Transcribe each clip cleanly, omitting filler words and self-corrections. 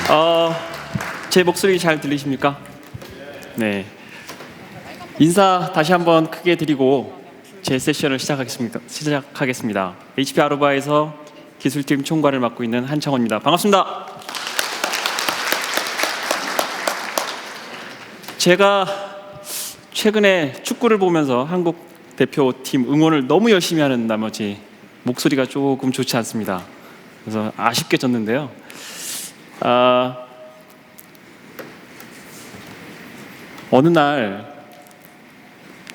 어, 제 목소리 잘 들리십니까? 네. 인사 다시 한번 크게 드리고 제 세션을 시작하겠습니다. HP 아루바에서 기술팀 총괄을 맡고 있는 한창호입니다. 반갑습니다. 제가 최근에 축구를 보면서 한국 대표팀 응원을 너무 열심히 하는 나머지 목소리가 조금 좋지 않습니다. 그래서 아쉽게 졌는데요. 어느 날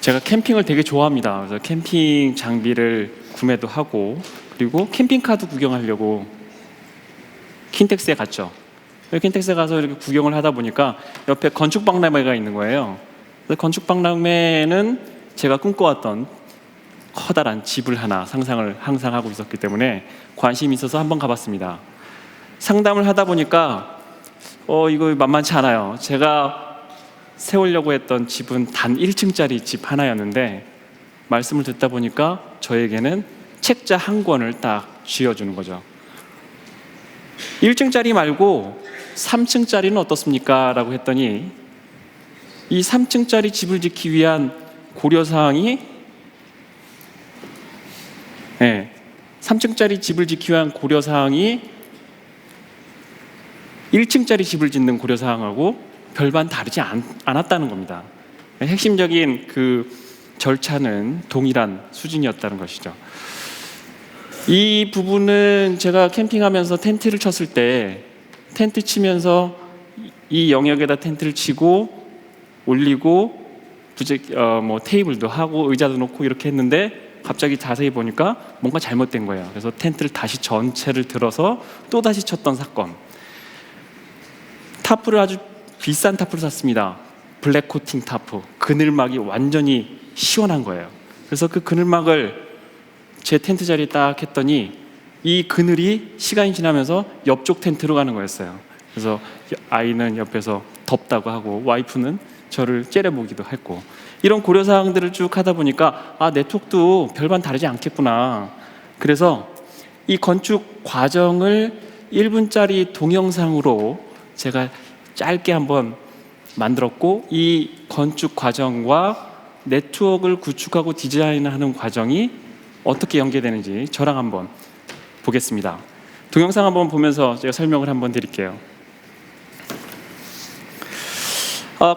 제가 캠핑을 되게 좋아합니다. 그래서 캠핑 장비를 구매도 하고 그리고 캠핑카도 구경하려고 킨텍스에 갔죠. 킨텍스에 가서 이렇게 구경을 하다 보니까 옆에 건축박람회가 있는 거예요. 그래서 건축박람회는 제가 꿈꿔왔던 커다란 집을 하나 상상을 항상 하고 있었기 때문에 관심이 있어서 한번 가봤습니다. 상담을 하다 보니까 이거 만만치 않아요. 제가 세우려고 했던 집은 단 1층짜리 집 하나였는데 말씀을 듣다 보니까 저에게는 책자 한 권을 딱 쥐어주는 거죠. 1층짜리 말고 3층짜리는 어떻습니까? 라고 했더니 이 3층짜리 집을 짓기 위한 고려사항이 3층짜리 집을 짓기 위한 고려사항이 1층짜리 집을 짓는 고려사항하고 별반 다르지 않았다는 겁니다. 핵심적인 그 절차는 동일한 수준이었다는 것이죠. 이 부분은 제가 캠핑하면서 텐트를 쳤을 때 텐트 치면서 이 영역에다 텐트를 치고 올리고 테이블도 하고 의자도 놓고 이렇게 했는데 갑자기 자세히 보니까 뭔가 잘못된 거예요. 그래서 텐트를 다시 전체를 들어서 또 다시 쳤던 사건. 타프를 아주 비싼 타프를 샀습니다. 블랙 코팅 타프. 그늘막이 완전히 시원한 거예요. 그래서 그 그늘막을 제 텐트 자리에 딱 했더니 이 그늘이 시간이 지나면서 옆쪽 텐트로 가는 거였어요. 그래서 아이는 옆에서 덥다고 하고 와이프는 저를 째려보기도 했고 이런 고려사항들을 쭉 하다 보니까 네트워크도 별반 다르지 않겠구나. 그래서 이 건축 과정을 1분짜리 동영상으로 제가 짧게 한번 만들었고 이 건축 과정과 네트워크를 구축하고 디자인하는 과정이 어떻게 연계되는지 저랑 한번 보겠습니다. 동영상 한번 보면서 제가 설명을 한번 드릴게요.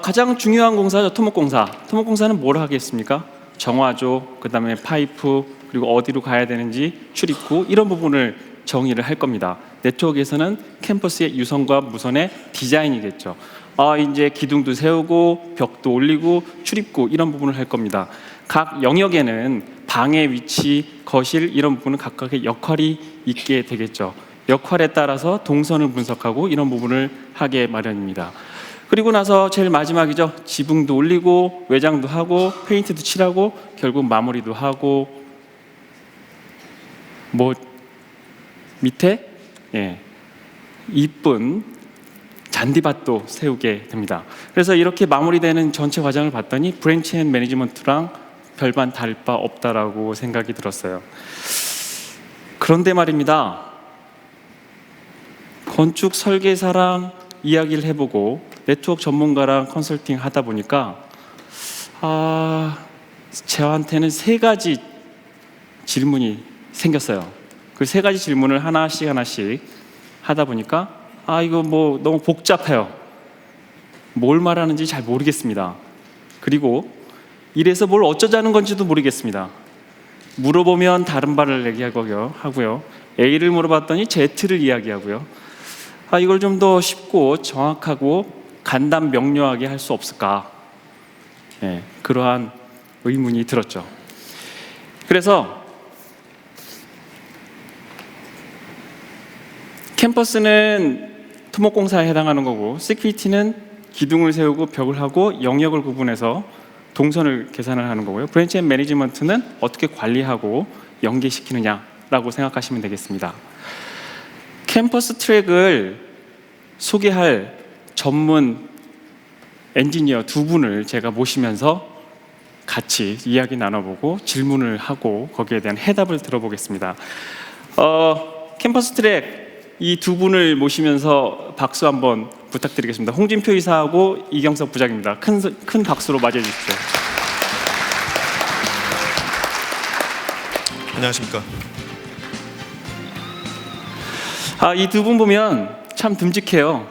가장 중요한 공사죠. 토목공사. 토목공사는 뭘 하겠습니까? 정화조, 그 다음에 파이프, 그리고 어디로 가야 되는지 출입구 이런 부분을 정의를 할 겁니다. 네트워크에서는 캠퍼스의 유선과 무선의 디자인이겠죠. 이제 기둥도 세우고 벽도 올리고 출입구 이런 부분을 할 겁니다. 각 영역에는 방의 위치, 거실 이런 부분은 각각의 역할이 있게 되겠죠. 역할에 따라서 동선을 분석하고 이런 부분을 하게 마련입니다. 그리고 나서 제일 마지막이죠. 지붕도 올리고 외장도 하고 페인트도 칠하고 결국 마무리도 하고 밑에 이쁜 잔디밭도 세우게 됩니다. 그래서 이렇게 마무리되는 전체 과정을 봤더니 브랜치 앤 매니지먼트랑 별반 다를 바 없다라고 생각이 들었어요. 그런데 말입니다. 건축 설계사랑 이야기를 해보고 네트워크 전문가랑 컨설팅 하다 보니까 저한테는 3가지 질문이 생겼어요. 그 3가지 질문을 하나씩 하다 보니까 이거 너무 복잡해요. 뭘 말하는지 잘 모르겠습니다. 그리고 이래서 뭘 어쩌자는 건지도 모르겠습니다. 물어보면 다른 말을 얘기하고요. A를 물어봤더니 Z를 이야기하고요. 이걸 좀 더 쉽고 정확하고 간단 명료하게 할 수 없을까? 그러한 의문이 들었죠. 그래서 캠퍼스는 토목공사에 해당하는 거고 시큐리티는 기둥을 세우고 벽을 하고 영역을 구분해서 동선을 계산을 하는 거고요. 브랜치 앤 매니지먼트는 어떻게 관리하고 연계시키느냐라고 생각하시면 되겠습니다. 캠퍼스 트랙을 소개할 전문 엔지니어 2분을 제가 모시면서 같이 이야기 나눠보고 질문을 하고 거기에 대한 해답을 들어보겠습니다. 캠퍼스 트랙 이 두 분을 모시면서 박수 한번 부탁드리겠습니다. 홍진표 이사하고 이경석 부장입니다. 큰 박수로 맞이해 주십시오. 안녕하십니까. 이 두 분 보면 참 듬직해요.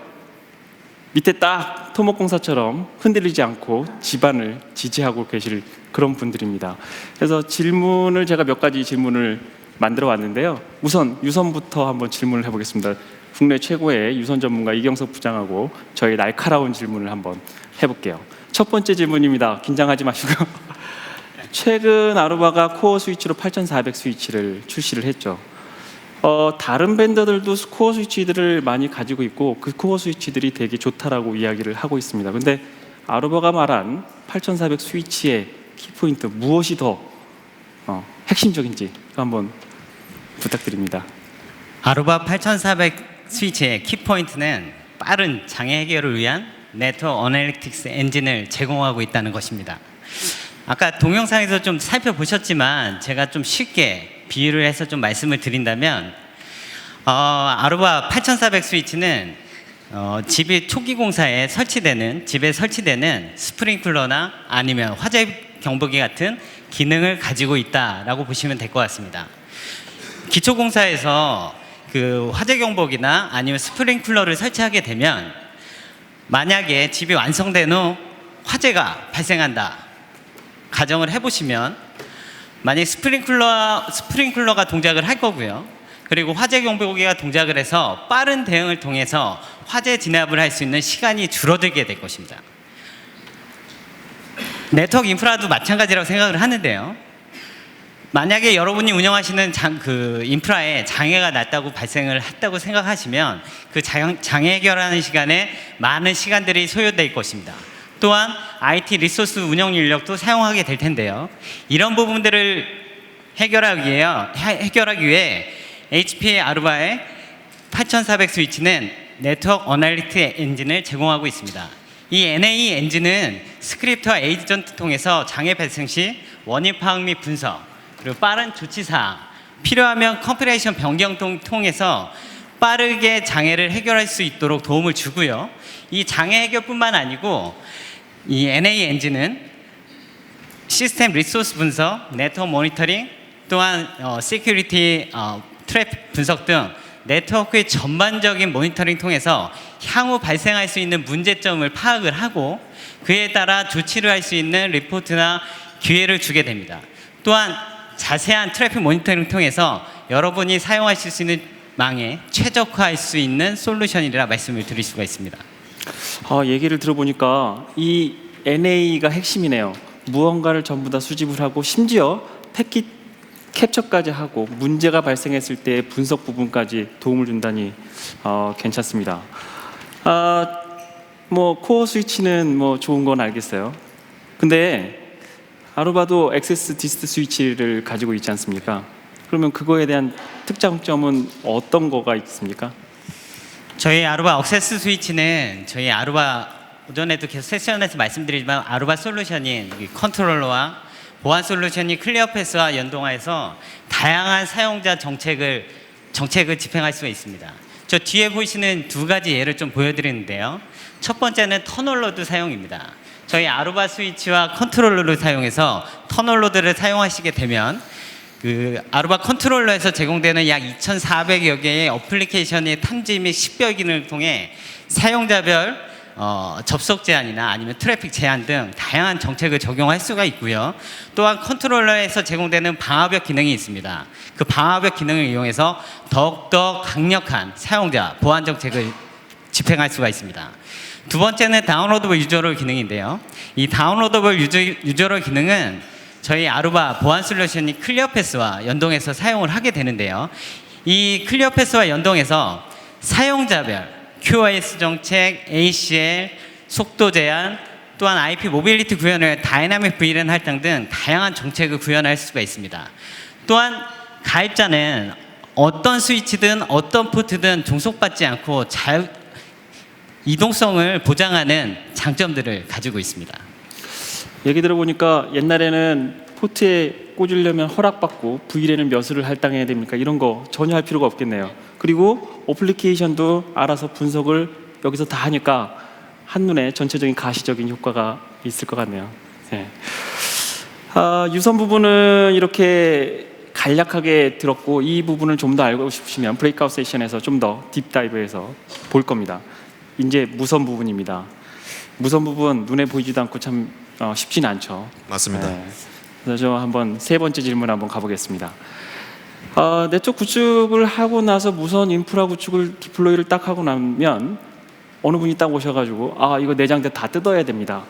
밑에 딱 토목공사처럼 흔들리지 않고 집안을 지지하고 계실 그런 분들입니다. 그래서 질문을 제가 몇 가지 질문을 만들어 왔는데요. 우선 유선부터 한번 질문을 해보겠습니다. 국내 최고의 유선 전문가 이경석 부장하고 저희 날카로운 질문을 한번 해볼게요. 첫 번째 질문입니다. 긴장하지 마시고. 최근 아루바가 코어 스위치로 8400 스위치를 출시를 했죠. 다른 밴더들도 코어 스위치들을 많이 가지고 있고 그 코어 스위치들이 되게 좋다라고 이야기를 하고 있습니다. 근데 아루바가 말한 8400 스위치의 키포인트 무엇이 더 핵심적인지 한번 부탁드립니다. 아루바 8400 스위치의 키포인트는 빠른 장애 해결을 위한 네트워크 어널리틱스 엔진을 제공하고 있다는 것입니다. 아까 동영상에서 좀 살펴보셨지만 제가 좀 쉽게 비유를 해서 좀 말씀을 드린다면 아루바 8400 스위치는 집이 초기 공사에 집에 설치되는 스프링클러나 아니면 화재 경보기 같은 기능을 가지고 있다라고 보시면 될 것 같습니다. 기초공사에서 그 화재 경보기나 아니면 스프링클러를 설치하게 되면 만약에 집이 완성된 후 화재가 발생한다 가정을 해보시면 만약 스프링클러가 동작을 할 거고요. 그리고 화재 경보기가 동작을 해서 빠른 대응을 통해서 화재 진압을 할 수 있는 시간이 줄어들게 될 것입니다. 네트워크 인프라도 마찬가지라고 생각을 하는데요. 만약에 여러분이 운영하시는 인프라에 장애가 났다고 발생을 했다고 생각하시면 그 장애 해결하는 시간에 많은 시간들이 소요될 것입니다. 또한 IT 리소스 운영 인력도 사용하게 될 텐데요. 이런 부분들을 해결하기 위해 HP 아루바의 8400 스위치는 네트워크 어널리틱 엔진을 제공하고 있습니다. 이 NA 엔진은 스크립트와 에이전트 통해서 장애 발생 시 원인 파악 및 분석, 그리고 빠른 조치사항, 필요하면 컴피레이션 변경 통해서 빠르게 장애를 해결할 수 있도록 도움을 주고요. 이 장애 해결뿐만 아니고 이 NA 엔진은 시스템 리소스 분석, 네트워크 모니터링, 또한 시큐리티 트래픽 분석 등 네트워크의 전반적인 모니터링 통해서 향후 발생할 수 있는 문제점을 파악을 하고 그에 따라 조치를 할 수 있는 리포트나 기회를 주게 됩니다. 또한 자세한 트래픽 모니터링을 통해서 여러분이 사용하실 수 있는 망에 최적화할 수 있는 솔루션이라 말씀을 드릴 수가 있습니다. 얘기를 들어보니까 이 NA가 핵심이네요. 무언가를 전부 다 수집을 하고 심지어 패킷 캡처까지 하고 문제가 발생했을 때 분석 부분까지 도움을 준다니 괜찮습니다. 코어 스위치는 좋은 건 알겠어요. 근데 아루바도 액세스 디스트 스위치를 가지고 있지 않습니까? 그러면 그거에 대한 특장점은 어떤 거가 있습니까? 저희 아루바 액세스 스위치는 저희 아루바 오전에도 계속 세션에서 말씀드리지만 아루바 솔루션인 컨트롤러와 보안 솔루션이 클리어패스와 연동해서 다양한 사용자 정책을 집행할 수가 있습니다. 저 뒤에 보시는 두 가지 예를 좀 보여드리는데요. 첫 번째는 터널로드 사용입니다. 저희 아루바 스위치와 컨트롤러를 사용해서 터널로드를 사용하시게 되면 그 아루바 컨트롤러에서 제공되는 약 2,400여 개의 어플리케이션의 탐지 및 식별 기능을 통해 사용자별 접속 제한이나 아니면 트래픽 제한 등 다양한 정책을 적용할 수가 있고요. 또한 컨트롤러에서 제공되는 방화벽 기능이 있습니다. 그 방화벽 기능을 이용해서 더욱더 강력한 사용자 보안 정책을 집행할 수가 있습니다. 두 번째는 다운로더블 유저롤 기능인데요. 이 다운로더블 유저롤 기능은 저희 아루바 보안 솔루션이 클리어패스와 연동해서 사용을 하게 되는데요. 이 클리어패스와 연동해서 사용자별 QoS 정책, ACL, 속도 제한, 또한 IP 모빌리티 구현을 다이나믹 VLAN 할당 등 다양한 정책을 구현할 수가 있습니다. 또한 가입자는 어떤 스위치든 어떤 포트든 종속받지 않고 이동성을 보장하는 장점들을 가지고 있습니다. 얘기 들어보니까 옛날에는 포트에 꽂으려면 허락받고 V랜을 몇을 할당해야 됩니까? 이런 거 전혀 할 필요가 없겠네요. 그리고 어플리케이션도 알아서 분석을 여기서 다 하니까 한눈에 전체적인 가시적인 효과가 있을 것 같네요. 네. 유선 부분은 이렇게 간략하게 들었고, 이 부분을 좀 더 알고 싶으시면 브레이크아웃 세션에서 좀 더 딥다이브해서 볼 겁니다. 이제 무선 부분입니다. 무선 부분 눈에 보이지도 않고 참 쉽지는 않죠. 맞습니다. 네. 그래서 저 한번 세 번째 질문 한번 가보겠습니다. 네트워크 구축을 하고 나서 무선 인프라 구축을 디플로이를 딱 하고 나면 어느 분이 딱 오셔가지고 이거 내장재 다 뜯어야 됩니다.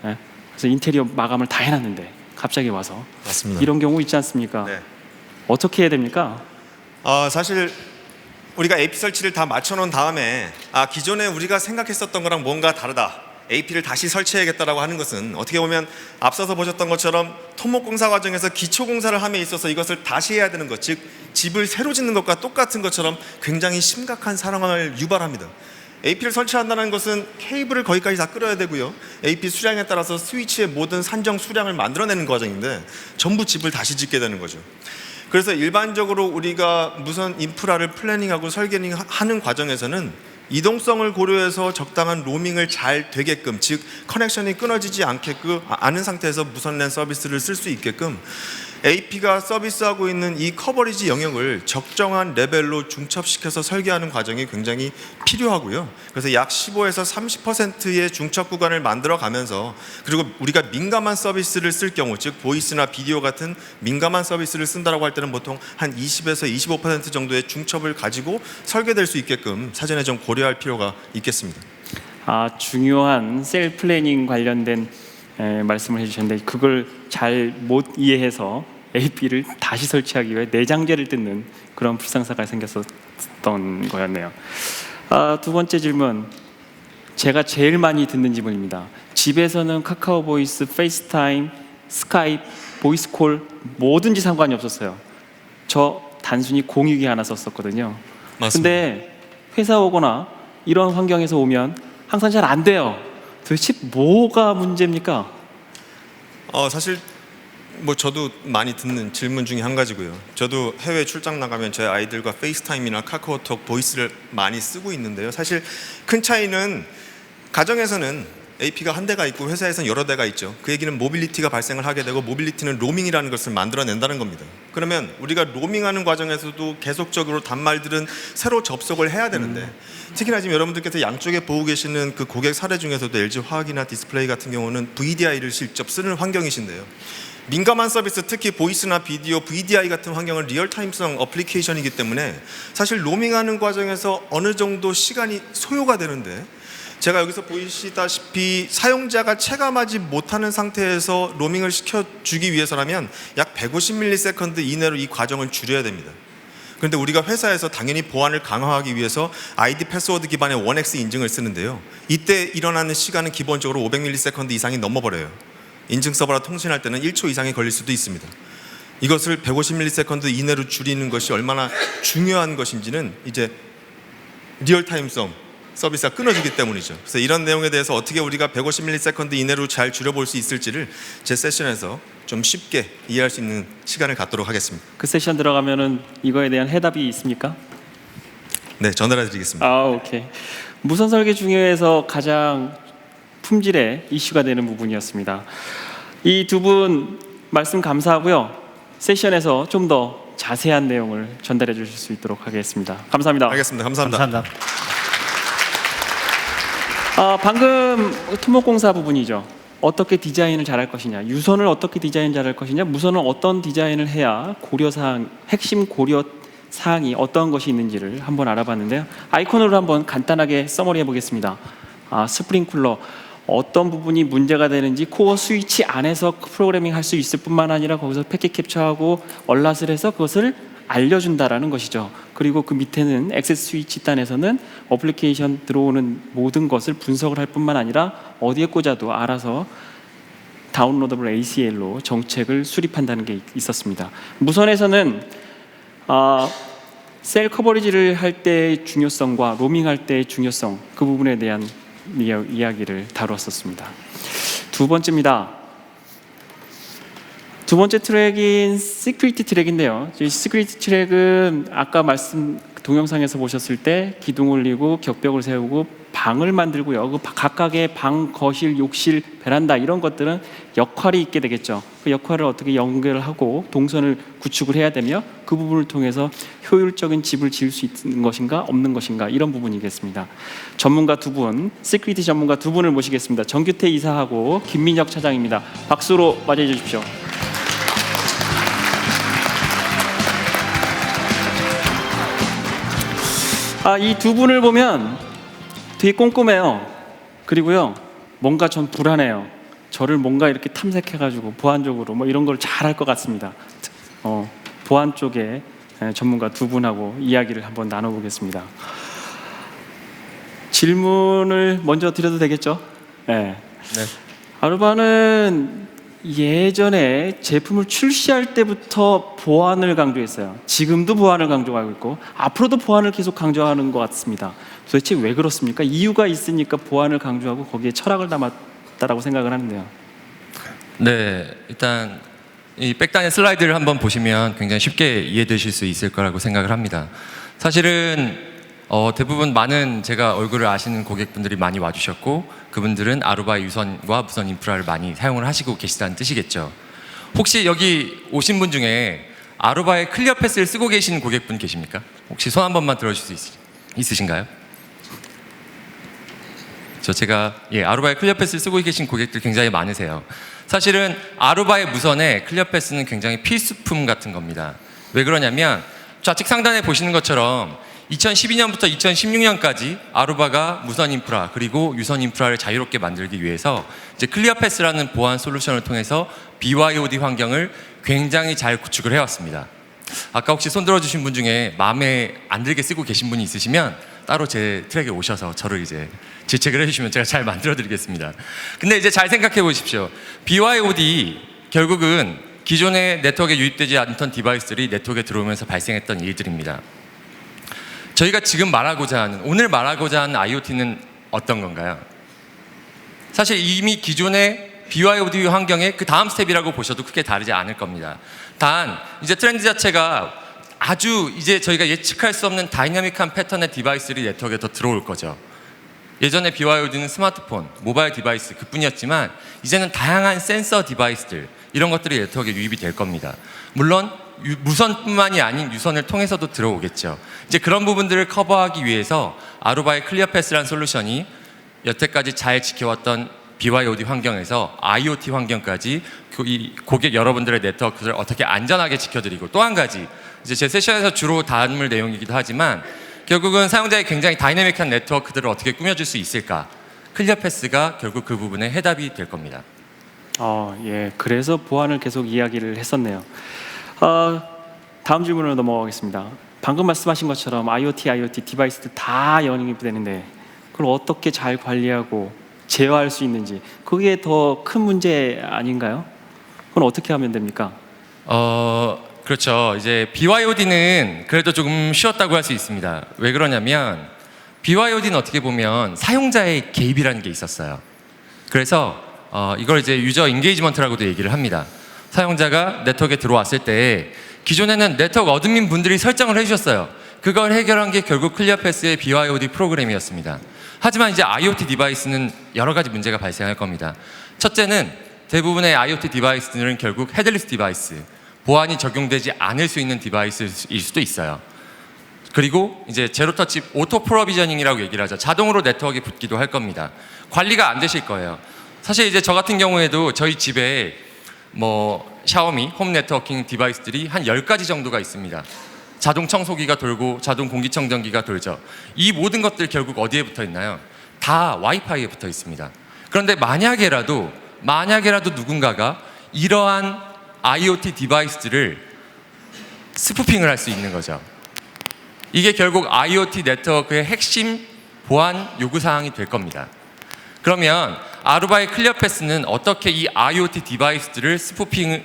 네. 그래서 인테리어 마감을 다 해놨는데 갑자기 와서 맞습니다. 이런 경우 있지 않습니까? 네. 어떻게 해야 됩니까? 사실 우리가 AP 설치를 다 맞춰놓은 다음에 기존에 우리가 생각했었던 거랑 뭔가 다르다. AP를 다시 설치해야겠다라고 하는 것은 어떻게 보면 앞서서 보셨던 것처럼 토목공사 과정에서 기초공사를 함에 있어서 이것을 다시 해야 되는 것, 즉 집을 새로 짓는 것과 똑같은 것처럼 굉장히 심각한 상황을 유발합니다. AP를 설치한다는 것은 케이블을 거기까지 다 끌어야 되고요. AP 수량에 따라서 스위치의 모든 산정 수량을 만들어내는 과정인데 전부 집을 다시 짓게 되는 거죠. 그래서 일반적으로 우리가 무선 인프라를 플래닝하고 설계하는 과정에서는 이동성을 고려해서 적당한 로밍을 잘 되게끔, 즉 커넥션이 끊어지지 않은 상태에서 무선 랜 서비스를 쓸 수 있게끔 AP가 서비스하고 있는 이 커버리지 영역을 적정한 레벨로 중첩시켜서 설계하는 과정이 굉장히 필요하고요. 그래서 약 15에서 30%의 중첩 구간을 만들어 가면서, 그리고 우리가 민감한 서비스를 쓸 경우, 즉 보이스나 비디오 같은 민감한 서비스를 쓴다라고 할 때는 보통 한 20에서 25% 정도의 중첩을 가지고 설계될 수 있게끔 사전에 좀 고려할 필요가 있겠습니다. 중요한 셀 플래닝 관련된 말씀을 해주셨는데 그걸 잘 못 이해해서 AP를 다시 설치하기 위해 내장재를 뜯는 그런 불상사가 생겼었던 거였네요. 두 번째 질문, 제가 제일 많이 듣는 질문입니다. 집에서는 카카오 보이스, 페이스타임, 스카이프, 보이스콜 뭐든지 상관이 없었어요. 저 단순히 공유기 하나 썼었거든요. 맞습니다. 근데 회사 오거나 이런 환경에서 오면 항상 잘 안 돼요. 도대체 뭐가 문제입니까? 사실 저도 많이 듣는 질문 중에 한 가지고요. 저도 해외 출장 나가면 저희 아이들과 페이스타임이나 카카오톡 보이스를 많이 쓰고 있는데요. 사실 큰 차이는 가정에서는 AP가 한 대가 있고 회사에서는 여러 대가 있죠. 그 얘기는 모빌리티가 발생을 하게 되고, 모빌리티는 로밍이라는 것을 만들어낸다는 겁니다. 그러면 우리가 로밍하는 과정에서도 계속적으로 단말들은 새로 접속을 해야 되는데, 특히나 지금 여러분들께서 양쪽에 보고 계시는 그 고객 사례 중에서도 LG 화학이나 디스플레이 같은 경우는 VDI를 직접 쓰는 환경이신데요. 민감한 서비스, 특히 보이스나 비디오, VDI 같은 환경은 리얼타임성 어플리케이션이기 때문에 사실 로밍하는 과정에서 어느 정도 시간이 소요가 되는데, 제가 여기서 보이시다시피 사용자가 체감하지 못하는 상태에서 로밍을 시켜주기 위해서라면 약 150ms 이내로 이 과정을 줄여야 됩니다. 그런데 우리가 회사에서 당연히 보안을 강화하기 위해서 아이디 패스워드 기반의 1X 인증을 쓰는데요. 이때 일어나는 시간은 기본적으로 500ms 이상이 넘어버려요. 인증 서버랑 통신할 때는 1초 이상이 걸릴 수도 있습니다. 이것을 150ms 이내로 줄이는 것이 얼마나 중요한 것인지는 이제 리얼타임성 서비스가 끊어지기 때문이죠. 그래서 이런 내용에 대해서 어떻게 우리가 150ms 이내로 잘 줄여볼 수 있을지를 제 세션에서 좀 쉽게 이해할 수 있는 시간을 갖도록 하겠습니다. 그 세션 들어가면은 이거에 대한 해답이 있습니까? 네, 전달해 드리겠습니다. 오케이. 무선 설계 중에서 가장 품질의 이슈가 되는 부분이었습니다. 이 두 분 말씀 감사하고요. 세션에서 좀 더 자세한 내용을 전달해 주실 수 있도록 하겠습니다. 감사합니다. 알겠습니다. 감사합니다. 감사합니다. 방금 토목공사 부분이죠. 어떻게 디자인을 잘할 것이냐, 유선을 어떻게 디자인 잘할 것이냐, 무선을 어떤 디자인을 해야 고려사항, 핵심 고려 사항이 어떤 것이 있는지를 한번 알아봤는데요. 아이콘으로 한번 간단하게 서머리 해보겠습니다. 스프링쿨러 어떤 부분이 문제가 되는지 코어 스위치 안에서 프로그래밍 할 수 있을 뿐만 아니라 거기서 패킷 캡처하고 얼랏을 해서 그것을 알려준다라는 것이죠. 그리고 그 밑에는 액세스 스위치 단에서는 어플리케이션 들어오는 모든 것을 분석을 할 뿐만 아니라 어디에 꽂아도 알아서 다운로더블 ACL로 정책을 수립한다는 게 있었습니다. 무선에서는 셀 커버리지를 할 때의 중요성과 로밍할 때의 중요성, 그 부분에 대한 이야기를 다루었었습니다. 두 번째입니다. 두 번째 트랙인 시큐리티 트랙인데요. 이 시큐리티 트랙은 아까 말씀 동영상에서 보셨을 때 기둥 올리고 격벽을 세우고 방을 만들고요. 그 각각의 방, 거실, 욕실, 베란다 이런 것들은 역할이 있게 되겠죠. 그 역할을 어떻게 연결하고 동선을 구축을 해야 되며 그 부분을 통해서 효율적인 집을 지을 수 있는 것인가 없는 것인가 이런 부분이겠습니다. 전문가 두 분, 시큐리티 전문가 두 분을 모시겠습니다. 정규태 이사하고 김민혁 차장입니다. 박수로 맞이해 주십시오. 이 두 분을 보면 되게 꼼꼼해요. 그리고요, 뭔가 전 불안해요. 저를 뭔가 이렇게 탐색해가지고 보안적으로 뭐 이런 걸 잘할 것 같습니다. 보안 쪽에 전문가 두 분하고 이야기를 한번 나눠보겠습니다. 질문을 먼저 드려도 되겠죠? 네. 아루바는 예전에 제품을 출시할 때부터 보안을 강조했어요. 지금도 보안을 강조하고 있고 앞으로도 보안을 계속 강조하는 것 같습니다. 도대체 왜 그렇습니까? 이유가 있으니까 보안을 강조하고 거기에 철학을 담았다라고 생각을 하는데요. 네, 일단 이 백단의 슬라이드를 한번 보시면 굉장히 쉽게 이해되실 수 있을 거라고 생각을 합니다. 사실은 대부분 많은 제가 얼굴을 아시는 고객분들이 많이 와주셨고 그분들은 아루바의 유선과 무선 인프라를 많이 사용을 하시고 계시다는 뜻이겠죠. 혹시 여기 오신 분 중에 아루바의 클리어 패스를 쓰고 계신 고객분 계십니까? 혹시 손 한 번만 들어주실 수 있으신가요? 제가 아루바의 클리어 패스를 쓰고 계신 고객들 굉장히 많으세요. 사실은 아루바의 무선의 클리어 패스는 굉장히 필수품 같은 겁니다. 왜 그러냐면 좌측 상단에 보시는 것처럼 2012년부터 2016년까지 아루바가 무선 인프라 그리고 유선 인프라를 자유롭게 만들기 위해서 이제 클리어 패스라는 보안 솔루션을 통해서 BYOD 환경을 굉장히 잘 구축을 해왔습니다. 아까 혹시 손 들어주신 분 중에 마음에 안 들게 쓰고 계신 분이 있으시면 따로 제 트랙에 오셔서 저를 이제 질책을 해주시면 제가 잘 만들어드리겠습니다. 근데 이제 잘 생각해 보십시오. BYOD 결국은 기존의 네트워크에 유입되지 않던 디바이스들이 네트워크에 들어오면서 발생했던 일들입니다. 저희가 지금 오늘 말하고자 하는 IoT는 어떤 건가요? 사실 이미 기존의 BYOD 환경의 그 다음 스텝이라고 보셔도 크게 다르지 않을 겁니다. 단 이제 트렌드 자체가 아주 이제 저희가 예측할 수 없는 다이나믹한 패턴의 디바이스들이 네트워크에 더 들어올 거죠. 예전에 BYOD는 스마트폰, 모바일 디바이스 그뿐이었지만 이제는 다양한 센서 디바이스들 이런 것들이 네트워크에 유입이 될 겁니다. 물론 무선뿐만이 아닌 유선을 통해서도 들어오겠죠. 이제 그런 부분들을 커버하기 위해서 아루바의 클리어 패스라는 솔루션이 여태까지 잘 지켜왔던 BYOD 환경에서 IoT 환경까지 이 고객 여러분들의 네트워크를 어떻게 안전하게 지켜드리고 또 한 가지 이제 제 세션에서 주로 담을 내용이기도 하지만 결국은 사용자의 굉장히 다이내믹한 네트워크들을 어떻게 꾸며줄 수 있을까? 클리어 패스가 결국 그 부분에 해답이 될 겁니다. 그래서 보안을 계속 이야기를 했었네요. 다음 질문으로 넘어가겠습니다. 방금 말씀하신 것처럼 IoT 디바이스들 다 연입이 되는데 그걸 어떻게 잘 관리하고 제어할 수 있는지 그게 더 큰 문제 아닌가요? 그건 어떻게 하면 됩니까? 그렇죠. 이제 BYOD는 그래도 조금 쉬웠다고 할 수 있습니다. 왜 그러냐면 BYOD는 어떻게 보면 사용자의 개입이라는 게 있었어요. 그래서 이걸 이제 유저 인게이지먼트라고도 얘기를 합니다. 사용자가 네트워크에 들어왔을 때 기존에는 네트워크 어드민 분들이 설정을 해주셨어요. 그걸 해결한 게 결국 클리어패스의 BYOD 프로그램이었습니다. 하지만 이제 IoT 디바이스는 여러 가지 문제가 발생할 겁니다. 첫째는 대부분의 IoT 디바이스들은 결국 헤드리스 디바이스, 보안이 적용되지 않을 수 있는 디바이스일 수도 있어요. 그리고 이제 제로터치 오토 프로비저닝이라고 얘기를 하죠. 자동으로 네트워크에 붙기도 할 겁니다. 관리가 안 되실 거예요. 사실 이제 저 같은 경우에도 저희 집에 샤오미 홈 네트워킹 디바이스들이 한 10가지 정도가 있습니다. 자동 청소기가 돌고 자동 공기청정기가 돌죠. 이 모든 것들 결국 어디에 붙어 있나요? 다 와이파이에 붙어 있습니다. 그런데 만약에라도 누군가가 이러한 IoT 디바이스들을 스푸핑을 할 수 있는 거죠. 이게 결국 IoT 네트워크의 핵심 보안 요구사항이 될 겁니다. 그러면 아루바의 클리어패스는 어떻게 이 IoT 디바이스들을 스푸핑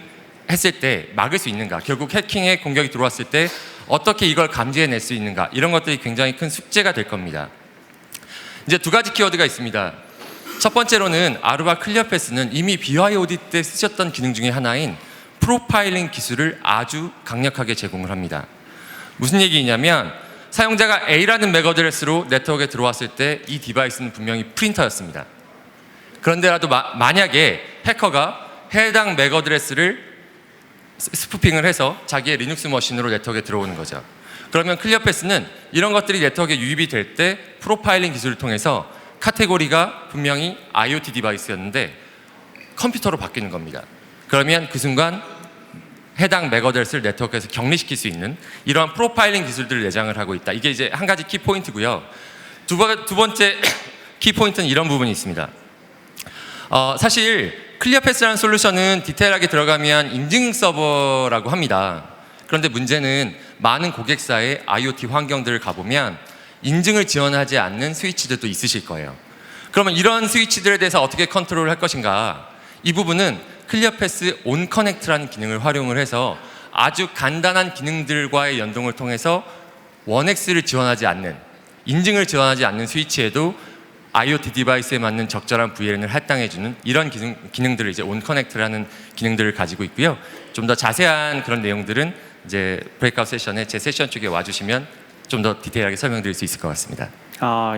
했을 때 막을 수 있는가, 결국 해킹의 공격이 들어왔을 때 어떻게 이걸 감지해낼 수 있는가, 이런 것들이 굉장히 큰 숙제가 될 겁니다. 이제 두 가지 키워드가 있습니다. 첫 번째로는 아루바 클리어패스는 이미 BYOD 때 쓰셨던 기능 중에 하나인 프로파일링 기술을 아주 강력하게 제공을 합니다. 무슨 얘기냐면 사용자가 A라는 맥 어드레스로 네트워크에 들어왔을 때 이 디바이스는 분명히 프린터였습니다. 그런데라도 만약에 해커가 해당 맥 어드레스를 스푸핑을 해서 자기의 리눅스 머신으로 네트워크에 들어오는 거죠. 그러면 클리어패스는 이런 것들이 네트워크에 유입이 될 때 프로파일링 기술을 통해서 카테고리가 분명히 IoT 디바이스였는데 컴퓨터로 바뀌는 겁니다. 그러면 그 순간 해당 맥 어드레스를 네트워크에서 격리시킬 수 있는 이러한 프로파일링 기술들을 내장을 하고 있다. 이게 이제 한 가지 키포인트고요. 두 번째 키포인트는 이런 부분이 있습니다. 사실 클리어패스라는 솔루션은 디테일하게 들어가면 인증 서버라고 합니다. 그런데 문제는 많은 고객사의 IoT 환경들을 가보면 인증을 지원하지 않는 스위치들도 있으실 거예요. 그러면 이런 스위치들에 대해서 어떻게 컨트롤을 할 것인가? 이 부분은 클리어패스 온 커넥트라는 기능을 활용을 해서 아주 간단한 기능들과의 연동을 통해서 원엑스를 지원하지 않는, 인증을 지원하지 않는 스위치에도 IoT 디바이스에 맞는 적절한 VLAN을 할당해주는 이런 기능들을 이제 온 커넥트라는 기능들을 가지고 있고요. 좀 더 자세한 그런 내용들은 이제 브레이크아웃 세션에 제 세션 쪽에 와주시면 좀 더 디테일하게 설명드릴 수 있을 것 같습니다.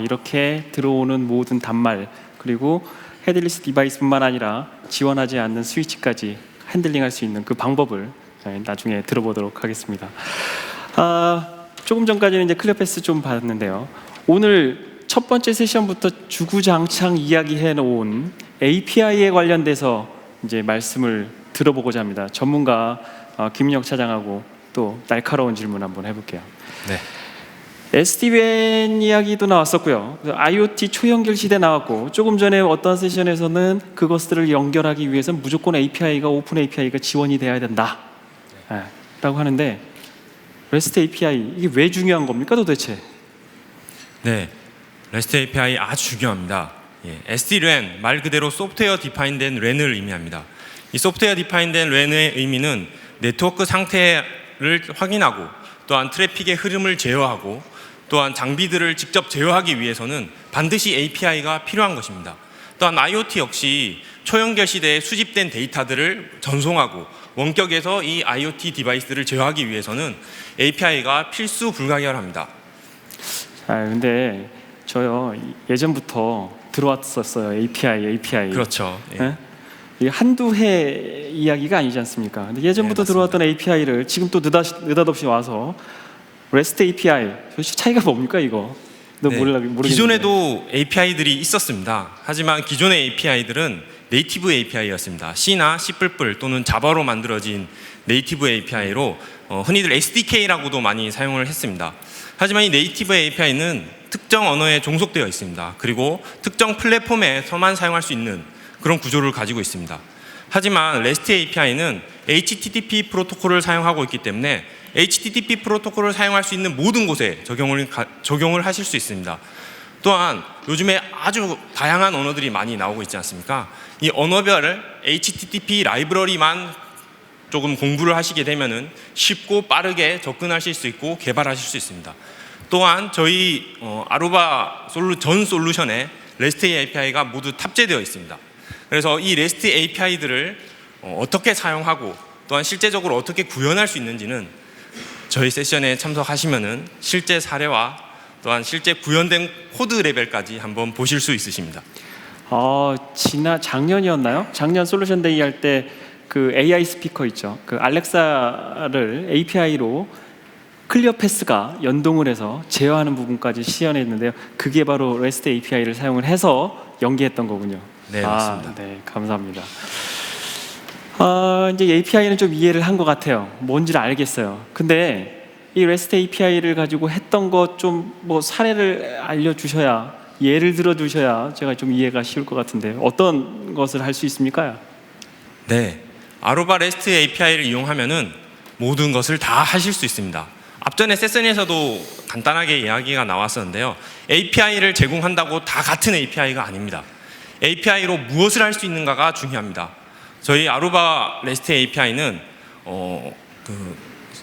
이렇게 들어오는 모든 단말 그리고 헤드리스 디바이스뿐만 아니라 지원하지 않는 스위치까지 핸들링할 수 있는 그 방법을 나중에 들어보도록 하겠습니다. 조금 전까지는 이제 클리어패스 좀 봤는데요. 오늘 첫 번째 세션부터 주구장창 이야기해 놓은 API에 관련돼서 이제 말씀을 들어보고자 합니다. 전문가 김민혁 차장하고 또 날카로운 질문 한번 해볼게요. 네. SD-WAN 이야기도 나왔었고요. IoT 초연결 시대 나왔고 조금 전에 어떤 세션에서는 그것들을 연결하기 위해서 무조건 API가 오픈 API가 지원이 돼야 된다. 라고 하는데 REST API 이게 왜 중요한 겁니까 도대체? 네, REST API 아주 중요합니다. SD-WAN 말 그대로 소프트웨어 디파인된 랜을 의미합니다. 이 소프트웨어 디파인된 랜의 의미는 네트워크 상태를 확인하고 또한 트래픽의 흐름을 제어하고 또한 장비들을 직접 제어하기 위해서는 반드시 API가 필요한 것입니다. 또한 IoT 역시 초연결 시대에 수집된 데이터들을 전송하고 원격에서 이 IoT 디바이스를 제어하기 위해서는 API가 필수 불가결합니다. 근데 저요 예전부터 들어왔었어요. API. 그렇죠. 예? 이게 한두 해 이야기가 아니지 않습니까? 근데 예전부터 네, 들어왔던 API를 지금 또 느닷없이 와서 REST API 도대체 차이가 뭡니까 이거? 모르겠는데. 기존에도 API들이 있었습니다. 하지만 기존의 API들은 네이티브 API였습니다. C나 C++ 또는 자바로 만들어진 네이티브 API로 흔히들 SDK라고도 많이 사용을 했습니다. 하지만 이 네이티브 API는 특정 언어에 종속되어 있습니다. 그리고 특정 플랫폼에서만 사용할 수 있는 그런 구조를 가지고 있습니다. 하지만 REST API는 HTTP 프로토콜을 사용하고 있기 때문에 HTTP 프로토콜을 사용할 수 있는 모든 곳에 적용을 하실 수 있습니다. 또한 요즘에 아주 다양한 언어들이 많이 나오고 있지 않습니까? 이 언어별 HTTP 라이브러리만 조금 공부를 하시게 되면은 쉽고 빠르게 접근하실 수 있고 개발하실 수 있습니다. 또한 저희 아루바 전 솔루션에 REST API가 모두 탑재되어 있습니다. 그래서 이 REST API들을 어떻게 사용하고 또한 실제적으로 어떻게 구현할 수 있는지는 저희 세션에 참석하시면은 실제 사례와 또한 실제 구현된 코드 레벨까지 한번 보실 수 있으십니다. 작년이었나요? 작년 솔루션 데이 할 때 그 AI 스피커 있죠. 그 알렉사를 API로 클리어패스가 연동을 해서 제어하는 부분까지 시연했는데요. 그게 바로 REST API를 사용을 해서 연계했던 거군요. 네, 맞습니다. 네, 감사합니다. 이제 API는 좀 이해를 한 것 같아요. 뭔지를 알겠어요. 근데 이 REST API를 가지고 했던 것 좀 뭐 사례를 알려주셔야 예를 들어주셔야 제가 좀 이해가 쉬울 것 같은데 어떤 것을 할 수 있습니까? 네, 아루바 REST API를 이용하면은 모든 것을 다 하실 수 있습니다. 앞전에 세션에서도 간단하게 이야기가 나왔었는데요. API를 제공한다고 다 같은 API가 아닙니다. API로 무엇을 할 수 있는가가 중요합니다. 저희 아루바 REST API는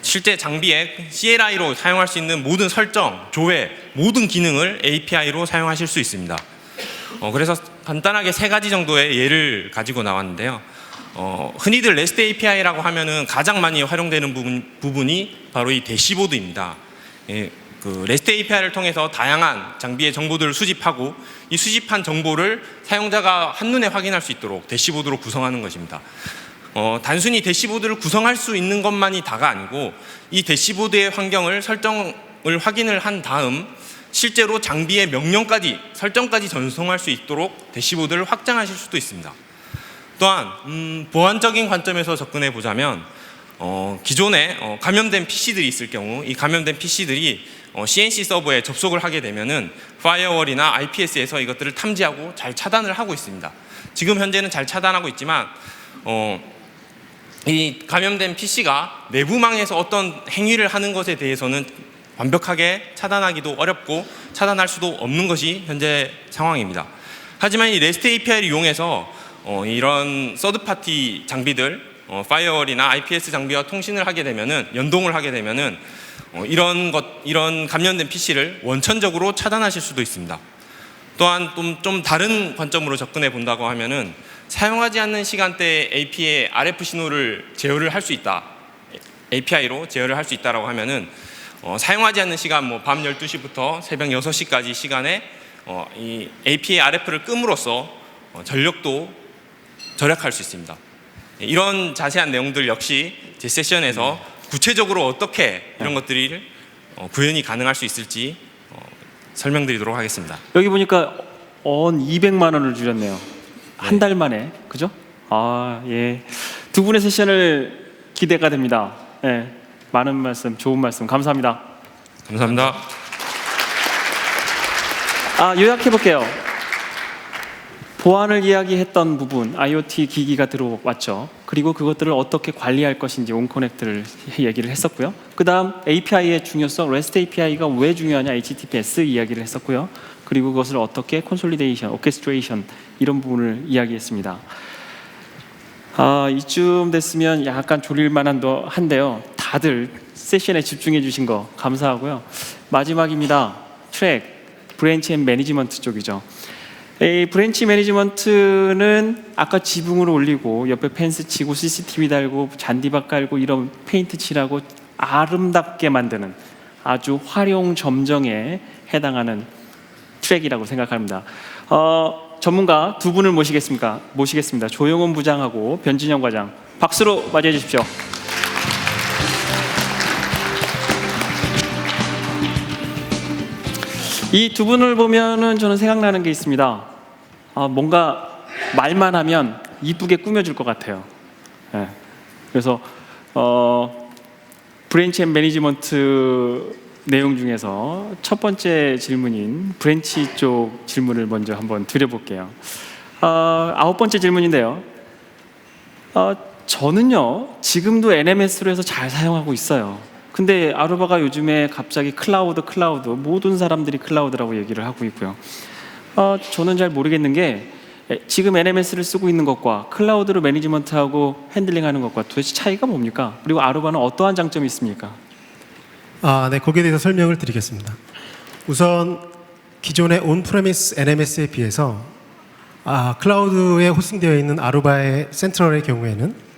실제 장비에 CLI로 사용할 수 있는 모든 설정, 조회, 모든 기능을 API로 사용하실 수 있습니다. 그래서 간단하게 3가지 정도의 예를 가지고 나왔는데요. 흔히들 REST API라고 하면은 가장 많이 활용되는 부분이 바로 이 대시보드입니다. 예, 그 REST API를 통해서 다양한 장비의 정보들을 수집하고 이 수집한 정보를 사용자가 한눈에 확인할 수 있도록 대시보드로 구성하는 것입니다. 단순히 대시보드를 구성할 수 있는 것만이 다가 아니고 이 대시보드의 환경을 설정을 확인을 한 다음 실제로 장비의 명령까지 설정까지 전송할 수 있도록 대시보드를 확장하실 수도 있습니다. 또한 보안적인 관점에서 접근해 보자면 기존에 감염된 PC들이 있을 경우 이 감염된 PC들이 CNC 서버에 접속을 하게 되면은 파이어월이나 IPS에서 이것들을 탐지하고 잘 차단을 하고 있습니다. 지금 현재는 잘 차단하고 있지만 이 감염된 PC가 내부망에서 어떤 행위를 하는 것에 대해서는 완벽하게 차단하기도 어렵고 차단할 수도 없는 것이 현재 상황입니다. 하지만 이 REST API를 이용해서 이런 서드파티 장비들, 파이어월이나 IPS 장비와 통신을 하게 되면은 연동을 하게 되면은 이런 감염된 PC를 원천적으로 차단하실 수도 있습니다. 또한 좀 다른 관점으로 접근해 본다고 하면은 사용하지 않는 시간대에 AP의 RF 신호를 제어를 할 수 있다. API로 제어를 할 수 있다라고 하면은 사용하지 않는 시간, 뭐 밤 12시부터 새벽 6시까지 시간에 이 AP의 RF를 끔으로써 전력도 절약할 수 있습니다. 이런 자세한 내용들 역시 제 세션에서 구체적으로 어떻게 이런 것들이 구현이 가능할 수 있을지 설명드리도록 하겠습니다. 여기 보니까 200만 원을 줄였네요. 한 달 만에, 그죠? 아, 예. 두 분의 세션을 기대가 됩니다. 예. 많은 말씀, 좋은 말씀 감사합니다. 감사합니다. 요약해 볼게요. 보안을 이야기했던 부분, IoT 기기가 들어왔죠. 그리고 그것들을 어떻게 관리할 것인지 온커넥트를 얘기를 했었고요. 그 다음 API의 중요성, REST API가 왜 중요하냐, HTTPS 이야기를 했었고요. 그리고 그것을 어떻게 콘솔리데이션, 오케스트레이션 이런 부분을 이야기했습니다. 이쯤 됐으면 약간 졸릴만한도 한데요. 다들 세션에 집중해 주신 거 감사하고요. 마지막입니다. 트랙, 브랜치 앤 매니지먼트 쪽이죠. 이 브랜치 매니지먼트는 아까 지붕을 올리고 옆에 펜스 치고 CCTV 달고 잔디밭 깔고 이런 페인트 칠하고 아름답게 만드는 아주 활용 점정에 해당하는 트랙이라고 생각합니다. 전문가 두 분을 모시겠습니다. 조용훈 부장하고 변진영 과장 박수로 맞이해 주십시오. 이 두 분을 보면은 저는 생각나는 게 있습니다. 뭔가 말만 하면 이쁘게 꾸며줄 것 같아요. 네. 그래서 브랜치 앤 매니지먼트 내용 중에서 첫 번째 질문인 브랜치 쪽 질문을 먼저 한번 드려볼게요. 9번째 질문인데요. 저는요 지금도 NMS로 해서 잘 사용하고 있어요. 근데 아루바가 요즘에 갑자기 클라우드 모든 사람들이 클라우드라고 얘기를 하고 있고요. 저는 잘 모르겠는 게 지금 NMS를 쓰고 있는 것과 클라우드로 매니지먼트하고 핸들링하는 것과 도대체 차이가 뭡니까? 그리고 아루바는 어떠한 장점이 있습니까? 네, 거기에 대해서 설명을 드리겠습니다. 우선 기존의 온프레미스 NMS에 비해서 클라우드에 호스팅되어 있는 아루바의 센트럴의 경우에는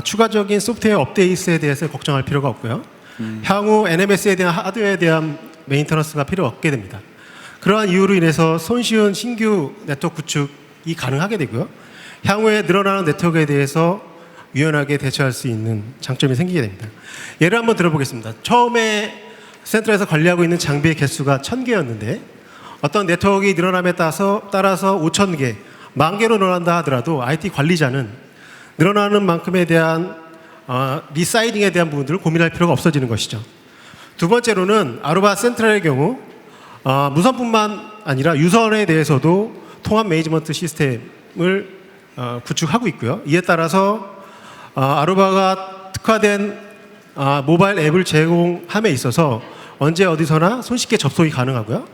추가적인 소프트웨어 업데이트에 대해서 걱정할 필요가 없고요. 향후 NMS에 대한 하드웨어에 대한 메인터넌스가 필요 없게 됩니다. 그러한 이유로 인해서 손쉬운 신규 네트워크 구축이 가능하게 되고요. 향후에 늘어나는 네트워크에 대해서 유연하게 대처할 수 있는 장점이 생기게 됩니다. 예를 한번 들어보겠습니다. 처음에 센터에서 관리하고 있는 장비의 개수가 1000개였는데 어떤 네트워크가 늘어남에 따라서 5000개, 10,000개로 늘어난다 하더라도 IT 관리자는 늘어나는 만큼에 대한 리사이딩에 대한 부분들을 고민할 필요가 없어지는 것이죠. 두 번째로는 아루바 센트럴의 경우 무선뿐만 아니라 유선에 대해서도 통합 매니지먼트 시스템을 구축하고 있고요. 이에 따라서 아루바가 특화된 모바일 앱을 제공함에 있어서 언제 어디서나 손쉽게 접속이 가능하고요.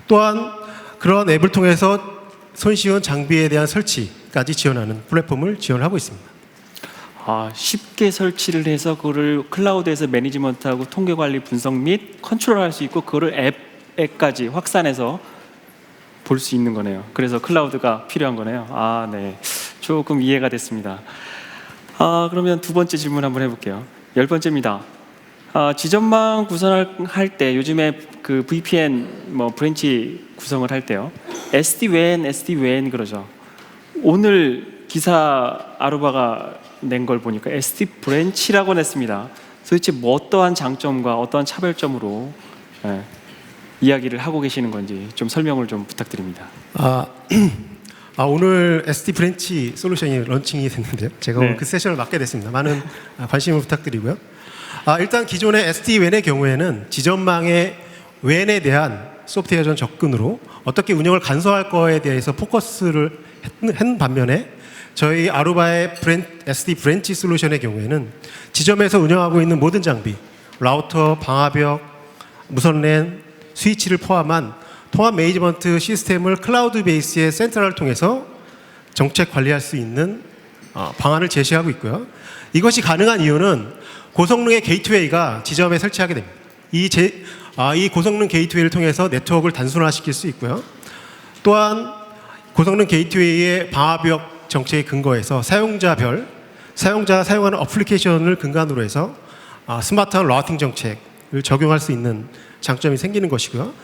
또한 그런 앱을 통해서 손쉬운 장비에 대한 설치까지 지원하는 플랫폼을 지원하고 있습니다. 쉽게 설치를 해서 그거를 클라우드에서 매니지먼트하고 통계 관리 분석 및 컨트롤할 수 있고 그거를 앱까지 확산해서 볼 수 있는 거네요. 그래서 클라우드가 필요한 거네요. 네. 조금 이해가 됐습니다. 그러면 두 번째 질문 한번 해볼게요. 10번째입니다. 지점망 구성할 때 요즘에 그 VPN 브랜치 구성을 할 때요. SD-WAN 그러죠. 오늘 기사 아루바가 낸 걸 보니까 SD 브랜치라고 냈습니다. 도대체 어떠한 장점과 어떠한 차별점으로 이야기를 하고 계시는 건지 좀 설명을 좀 부탁드립니다. 오늘 SD 브랜치 솔루션이 런칭이 됐는데요. 제가 네. 오늘 그 세션을 맡게 됐습니다. 많은 관심을 부탁드리고요. 일단 기존의 SD-WAN의 경우에는 지점망의 WAN에 대한 소프트웨어전 접근으로 어떻게 운영을 간소화할 거에 대해서 포커스를 한 반면에 저희 아루바의 SD 브랜치 솔루션의 경우에는 지점에서 운영하고 있는 모든 장비, 라우터, 방화벽, 무선 랜, 스위치를 포함한 통합 매니지먼트 시스템을 클라우드 베이스의 센트럴을 통해서 정책 관리할 수 있는 방안을 제시하고 있고요. 이것이 가능한 이유는 고성능의 게이트웨이가 지점에 설치하게 됩니다. 이 고성능 게이트웨이를 통해서 네트워크를 단순화시킬 수 있고요. 또한 고성능 게이트웨이의 방화벽 정책의 근거에서 사용자가 사용하는 어플리케이션을 근간으로 해서 스마트한 라우팅 정책을 적용할 수 있는 장점이 생기는 것이고요.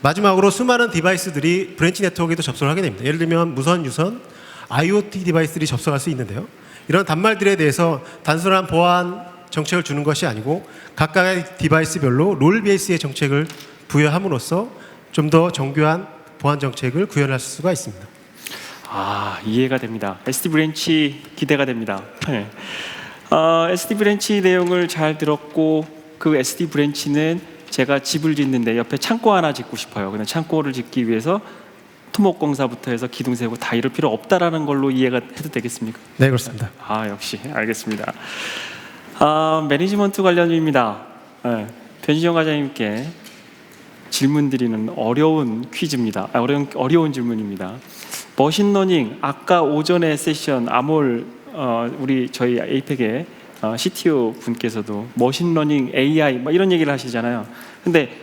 마지막으로 수많은 디바이스들이 브랜치 네트워크에도 접속을 하게 됩니다. 예를 들면 무선, 유선, IoT 디바이스들이 접속할 수 있는데요. 이런 단말들에 대해서 단순한 보안 정책을 주는 것이 아니고 각각의 디바이스별로 롤 베이스의 정책을 부여함으로써 좀 더 정교한 보안 정책을 구현할 수가 있습니다. 이해가 됩니다. SD 브랜치 기대가 됩니다. 네. SD 브랜치 내용을 잘 들었고 그 SD 브랜치는 제가 집을 짓는데 옆에 창고 하나 짓고 싶어요. 근데 창고를 짓기 위해서 토목공사부터 해서 기둥 세우고 다 이럴 필요 없다라는 걸로 이해가 해도 되겠습니까? 네, 그렇습니다. 역시 알겠습니다. 매니지먼트 관련입니다. 변진영 과장님께 질문 드리는 어려운 퀴즈입니다. 어려운 질문입니다. 머신러닝 아까 오전에 세션 아몰 저희 에이펙의 CTO 분께서도 머신러닝 AI 이런 얘기를 하시잖아요. 근데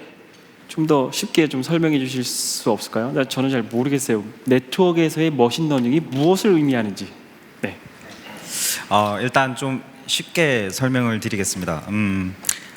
좀 더 쉽게 좀 설명해 주실 수 없을까요? 저는 잘 모르겠어요. 네트워크에서의 머신러닝이 무엇을 의미하는지. 네. 일단 좀 쉽게 설명을 드리겠습니다.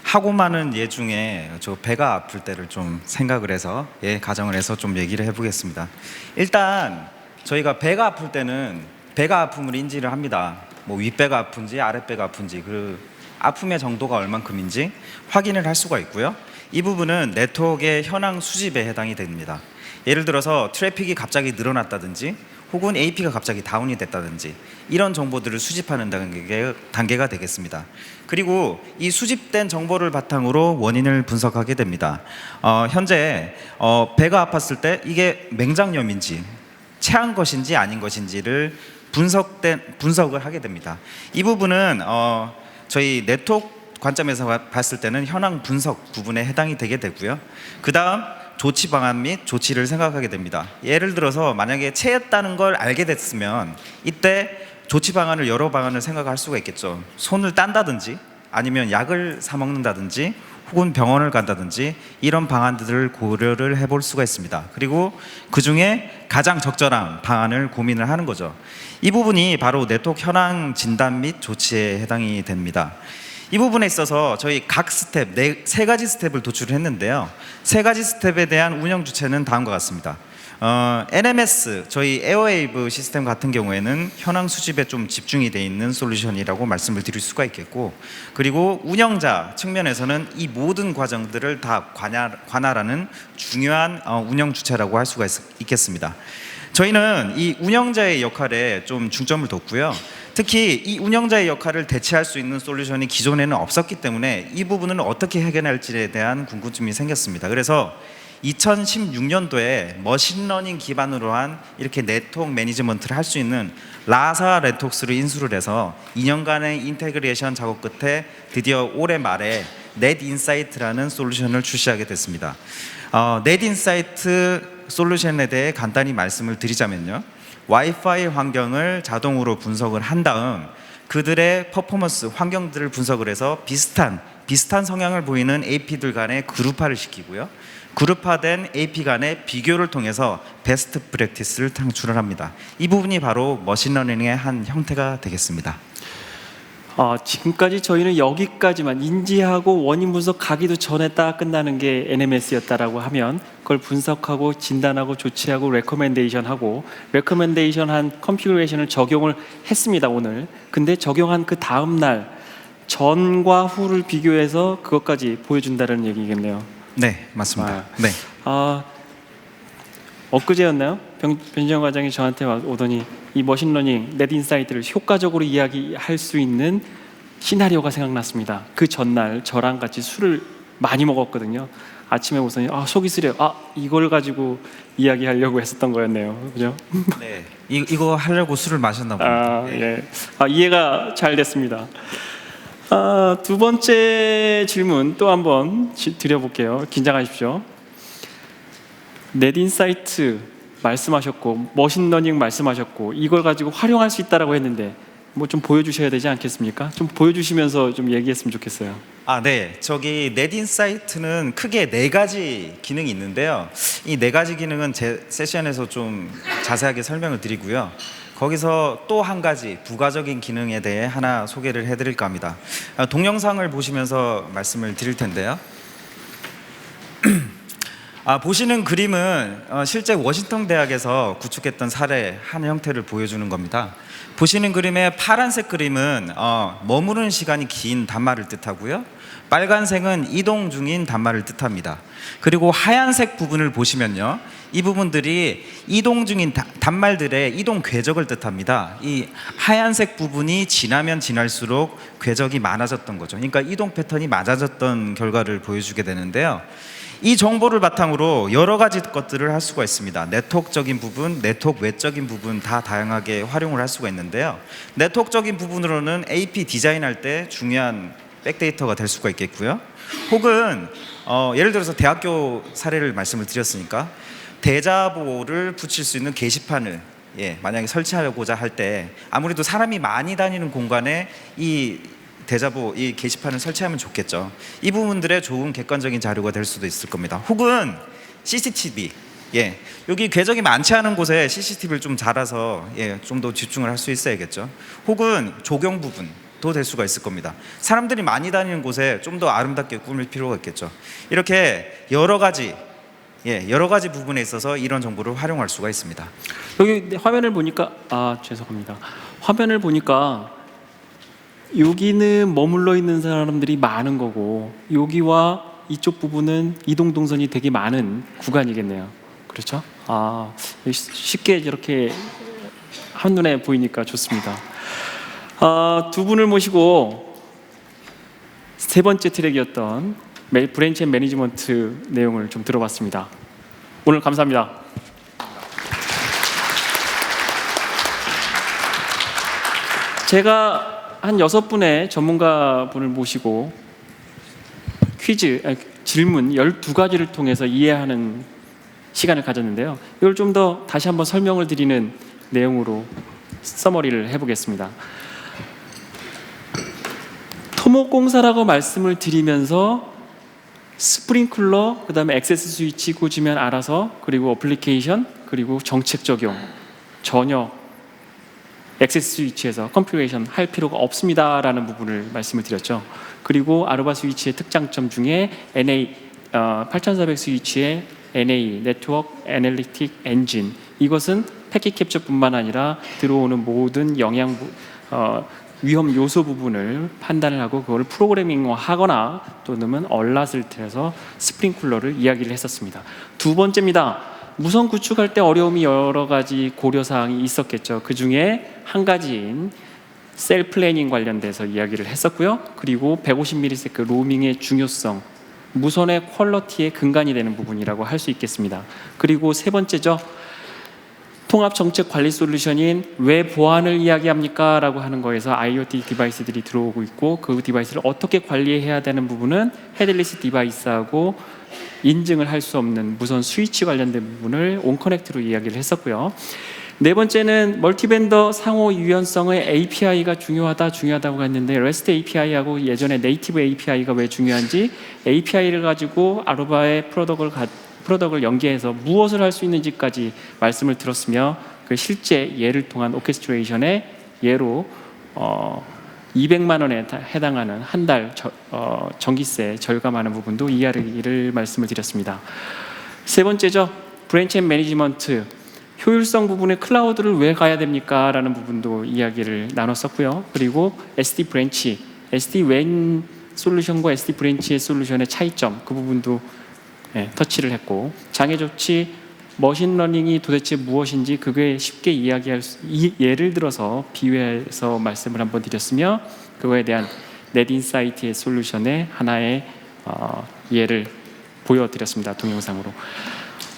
하고 많은 예 중에 저 배가 아플 때를 좀 생각을 해서 가정을 해서 좀 얘기를 해보겠습니다. 일단 저희가 배가 아플 때는 배가 아픔을 인지를 합니다. 윗배가 아픈지 아랫배가 아픈지 그 아픔의 정도가 얼만큼인지 확인을 할 수가 있고요. 이 부분은 네트워크의 현황 수집에 해당이 됩니다. 예를 들어서 트래픽이 갑자기 늘어났다든지 혹은 AP가 갑자기 다운이 됐다든지 이런 정보들을 수집하는 단계가 되겠습니다. 그리고 이 수집된 정보를 바탕으로 원인을 분석하게 됩니다. 현재 배가 아팠을 때 이게 맹장염인지 체한 것인지 아닌 것인지를 분석을 하게 됩니다. 이 부분은 저희 네트워크 관점에서 봤을 때는 현황 분석 부분에 해당이 되게 되고요. 그 다음 조치 방안 및 조치를 생각하게 됩니다. 예를 들어서 만약에 체했다는 걸 알게 됐으면 이때 조치 방안을 여러 방안을 생각할 수가 있겠죠. 손을 딴다든지 아니면 약을 사 먹는다든지 혹은 병원을 간다든지 이런 방안들을 고려를 해볼 수가 있습니다. 그리고 그 중에 가장 적절한 방안을 고민을 하는 거죠. 이 부분이 바로 네트워크 현황 진단 및 조치에 해당이 됩니다. 이 부분에 있어서 저희 각 스텝, 세 가지 스텝을 도출을 했는데요. 세 가지 스텝에 대한 운영 주체는 다음과 같습니다. NMS, 저희 에어웨이브 시스템 같은 경우에는 현황 수집에 좀 집중이 되어 있는 솔루션이라고 말씀을 드릴 수가 있겠고, 그리고 운영자 측면에서는 이 모든 과정들을 다 관할하는 중요한 운영 주체라고 할 수가 있겠습니다. 저희는 이 운영자의 역할에 좀 중점을 뒀고요. 특히 이 운영자의 역할을 대체할 수 있는 솔루션이 기존에는 없었기 때문에 이 부분을 어떻게 해결할지에 대한 궁금증이 생겼습니다. 그래서 2016년도에 머신러닝 기반으로 한 이렇게 네트워크 매니지먼트를 할 수 있는 라사 네트워크스를 인수를 해서 2년간의 인테그레이션 작업 끝에 드디어 올해 말에 넷인사이트라는 솔루션을 출시하게 됐습니다. 넷인사이트 솔루션에 대해 간단히 말씀을 드리자면요. 와이파이 환경을 자동으로 분석을 한 다음 그들의 퍼포먼스, 환경들을 분석을 해서 비슷한 성향을 보이는 AP들 간의 그룹화를 시키고요. 그룹화된 AP 간의 비교를 통해서 베스트 프랙티스를 창출을 합니다. 이 부분이 바로 머신러닝의 한 형태가 되겠습니다. 지금까지 저희는 여기까지만 인지하고 원인 분석 가기도 전에 딱 끝나는 게 NMS였다라고 하면 그걸 분석하고 진단하고 조치하고 레커멘데이션하고 레커멘데이션한 컨피그레이션을 적용을 했습니다 오늘. 근데 적용한 그 다음 날 전과 후를 비교해서 그것까지 보여준다는 얘기겠네요. 네, 맞습니다. 네. 엊그제였나요? 변지영 과장이 저한테 오더니 이 머신러닝 넷인사이트를 효과적으로 이야기할 수 있는 시나리오가 생각났습니다. 그 전날 저랑 같이 술을 많이 먹었거든요. 아침에 오더니 속이 쓰려. 이걸 가지고 이야기하려고 했었던 거였네요. 그죠? 네. 이거 하려고 술을 마셨나 봅니다. 예. 이해가 잘 됐습니다. 두 번째 질문 또 한번 드려볼게요. 긴장하십시오. 넷인사이트 말씀하셨고 머신러닝 말씀하셨고 이걸 가지고 활용할 수 있다라고 했는데 뭐 좀 보여주셔야 되지 않겠습니까? 좀 보여주시면서 좀 얘기했으면 좋겠어요. 네. 저기 넷인사이트는 크게 4가지 기능이 있는데요. 이 4가지 기능은 제 세션에서 좀 자세하게 설명을 드리고요. 거기서 또 한 가지 부가적인 기능에 대해 하나 소개를 해드릴까 합니다. 동영상을 보시면서 말씀을 드릴 텐데요. 보시는 그림은 실제 워싱턴 대학에서 구축했던 사례 한 형태를 보여주는 겁니다. 보시는 그림의 파란색 그림은 머무르는 시간이 긴 단말을 뜻하고요. 빨간색은 이동 중인 단말을 뜻합니다. 그리고 하얀색 부분을 보시면요. 이 부분들이 이동 중인 단말들의 이동 궤적을 뜻합니다. 이 하얀색 부분이 지나면 지날수록 궤적이 많아졌던 거죠. 그러니까 이동 패턴이 많아졌던 결과를 보여주게 되는데요. 이 정보를 바탕으로 여러 가지 것들을 할 수가 있습니다. 네트워크적인 부분, 네트워크 외적인 부분 다 다양하게 활용을 할 수가 있는데요. 네트워크적인 부분으로는 AP 디자인할 때 중요한 백데이터가 될 수가 있겠고요. 혹은 예를 들어서 대학교 사례를 말씀을 드렸으니까 대자보를 붙일 수 있는 게시판을 만약에 설치하고자 할 때 아무래도 사람이 많이 다니는 공간에 이 대자보, 이 게시판을 설치하면 좋겠죠. 이 부분들의 좋은 객관적인 자료가 될 수도 있을 겁니다. 혹은 CCTV, 여기 궤적이 많지 않은 곳에 CCTV를 좀 달아서 좀 더 집중을 할 수 있어야겠죠. 혹은 조경 부분도 될 수가 있을 겁니다. 사람들이 많이 다니는 곳에 좀 더 아름답게 꾸밀 필요가 있겠죠. 이렇게 여러 가지 부분에 있어서 이런 정보를 활용할 수가 있습니다. 여기 화면을 보니까 죄송합니다. 화면을 보니까 여기는 머물러 있는 사람들이 많은 거고 여기와 이쪽 부분은 이동 동선이 되게 많은 구간이겠네요. 그렇죠? 쉽게 이렇게 한눈에 보이니까 좋습니다. 두 분을 모시고 세 번째 트랙이었던 브랜치 앤 매니지먼트 내용을 좀 들어봤습니다. 오늘 감사합니다. 제가 한 6분의 전문가분을 모시고 질문 12가지를 통해서 이해하는 시간을 가졌는데요. 이걸 좀 더 다시 한번 설명을 드리는 내용으로 서머리를 해보겠습니다. 토목공사라고 말씀을 드리면서 스프링클러, 그 다음에 액세스 스위치 꽂으면 알아서, 그리고 어플리케이션, 그리고 정책 적용 전혀 액세스 스위치에서 컨피그레이션 할 필요가 없습니다라는 부분을 말씀을 드렸죠. 그리고 아루바 스위치의 특장점 중에 NA 8400 스위치의 NA 네트워크 애널리틱 엔진, 이것은 패킷 캡처뿐만 아니라 들어오는 모든 위험 요소 부분을 판단을 하고 그걸 프로그래밍하거나 또는 얼랏을 통해서 스프링클러를 이야기를 했었습니다. 두 번째입니다. 무선 구축할 때 어려움이 여러 가지 고려 사항이 있었겠죠. 그 중에 한 가지인 셀 플래닝 관련돼서 이야기를 했었고요. 그리고 150ms 로밍의 중요성, 무선의 퀄리티의 근간이 되는 부분이라고 할 수 있겠습니다. 그리고 세 번째죠. 통합 정책 관리 솔루션인 왜 보안을 이야기합니까? 라고 하는 거에서 IoT 디바이스들이 들어오고 있고 그 디바이스를 어떻게 관리해야 되는 부분은 헤드리스 디바이스하고 인증을 할 수 없는 무선 스위치 관련된 부분을 온커넥트로 이야기를 했었고요. 네 번째는 멀티벤더 상호 유연성의 API가 중요하다고 했는데 REST API하고 예전에 네이티브 API가 왜 중요한지 API를 가지고 아루바의 프로덕을 연계해서 무엇을 할 수 있는지까지 말씀을 들었으며 그 실제 예를 통한 오케스트레이션의 예로 200만 원에 해당하는 한 달 전기세 절감하는 부분도 이야기를 말씀을 드렸습니다. 세 번째죠. 브랜치 앤 매니지먼트. 효율성 부분에 클라우드를 왜 가야 됩니까? 라는 부분도 이야기를 나눴었고요. 그리고 SD 브랜치, SD 웬 솔루션과 SD 브랜치의 솔루션의 차이점, 그 부분도 터치를 했고, 장애 조치, 머신러닝이 도대체 무엇인지 그게 쉽게 이야기할 예를 들어서 비유해서 말씀을 한번 드렸으며, 그거에 대한 넷인사이트의 솔루션의 하나의 예를 보여드렸습니다. 동영상으로.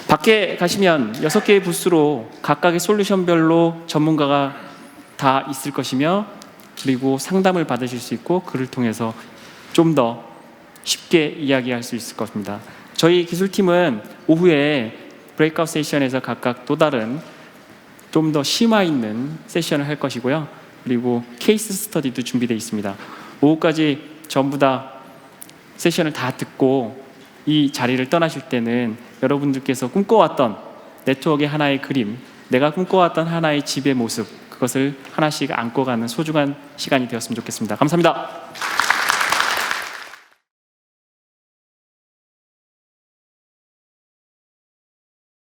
밖에 가시면 6개의 부스로 각각의 솔루션별로 전문가가 다 있을 것이며, 그리고 상담을 받으실 수 있고 그를 통해서 좀 더 쉽게 이야기할 수 있을 것입니다. 저희 기술팀은 오후에 브레이크아웃 세션에서 각각 또 다른 좀 더 심화 있는 세션을 할 것이고요. 그리고 케이스 스터디도 준비되어 있습니다. 오후까지 전부 다 세션을 다 듣고 이 자리를 떠나실 때는 여러분들께서 꿈꿔왔던 네트워크의 하나의 그림, 내가 꿈꿔왔던 하나의 집의 모습, 그것을 하나씩 안고 가는 소중한 시간이 되었으면 좋겠습니다. 감사합니다.